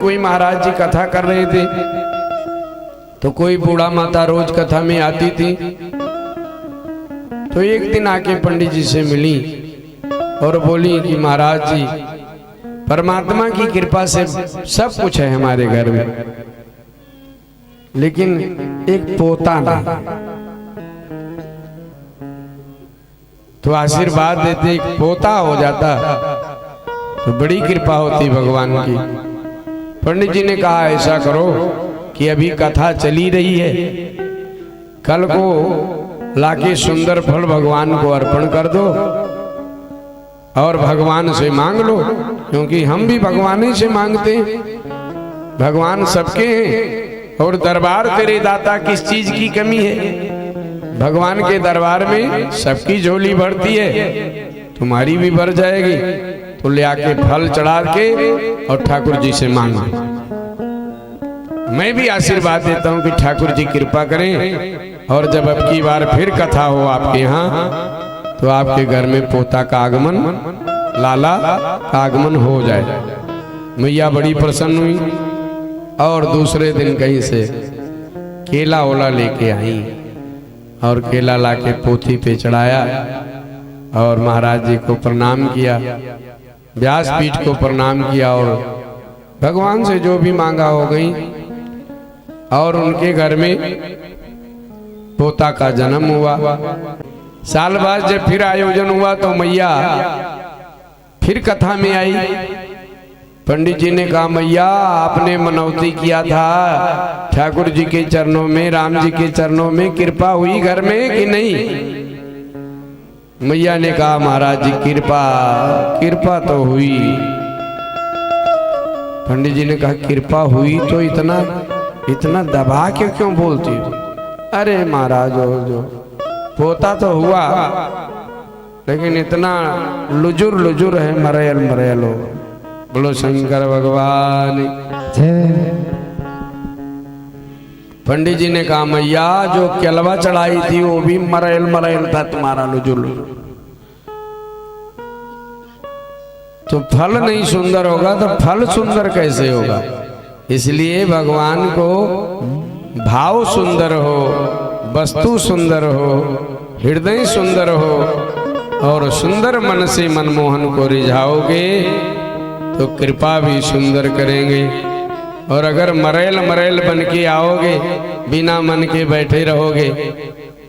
कोई महाराज जी कथा कर रहे थे तो कोई बूढ़ा माता रोज कथा में आती थी। तो एक दिन आके पंडित जी से मिली और बोली कि महाराज जी परमात्मा की कृपा से सब कुछ है हमारे घर में, लेकिन एक पोता नहीं। तो आशीर्वाद देते एक पोता हो जाता तो बड़ी कृपा होती भगवान की। पंडित जी ने कहा ऐसा करो कि अभी कथा चली रही है, कल को लाके सुंदर फल भगवान को अर्पण कर दो और भगवान से मांग लो, क्योंकि हम भी भगवान ही से मांगते हैं। भगवान सबके हैं और दरबार तेरे दाता किस चीज की कमी है। भगवान के दरबार में सबकी झोली भरती है, तुम्हारी भी भर जाएगी। तो ले आके फल चढ़ा के और ठाकुर जी से मांगो। मैं भी आशीर्वाद देता हूं कि ठाकुर जी कृपा करें और जब अब की बार फिर कथा हो आपके यहाँ तो आपके घर में पोता का आगमन, लाला का आगमन हो जाए। मैया बड़ी प्रसन्न हुई और दूसरे दिन कहीं से केला ओला लेके आई और केला लाके पोथी पे चढ़ाया और महाराज जी को प्रणाम किया, व्यासपीठ को प्रणाम किया और भगवान से जो भी मांगा हो गई। और उनके घर में पोता का जन्म हुआ। साल बाद जब फिर आयोजन हुआ तो मैया फिर कथा में आई। पंडित जी ने कहा मैया आपने मनौती किया था ठाकुर जी के चरणों में, राम जी के चरणों में, कृपा हुई घर में कि नहीं? मैया ने कहा महाराज जी कृपा तो हुई। पंडित जी ने कहा कृपा हुई तो इतना दबा के क्यों बोलती हो? अरे महाराज जो पोता तो हुआ लेकिन इतना लुजुर है, मरेल हो। बोलो शंकर भगवान। पंडित जी ने कहा मैया जो केलवा चढ़ाई थी वो भी मरेल था तुम्हारा लुजुर। तो फल नहीं सुंदर होगा तो फल सुंदर कैसे होगा? इसलिए भगवान को भाव सुंदर हो, वस्तु सुंदर हो, हृदय सुंदर हो और सुंदर मन से मनमोहन को रिझाओगे तो कृपा भी सुंदर करेंगे। और अगर मरेल बन के आओगे, बिना मन के बैठे रहोगे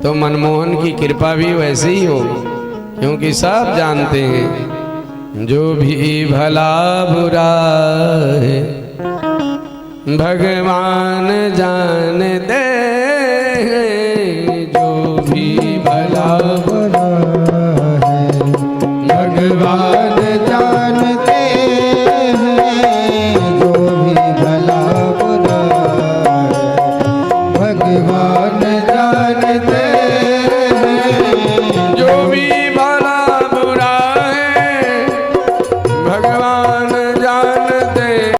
तो मनमोहन की कृपा भी वैसे ही होगी। क्योंकि सब जानते हैं जो भी भला बुरा है भगवान जानते हैं। जो भी भला बुरा है भगवान जानते हैं। जो भी भला बुरा है भगवान जानते हैं। जो भी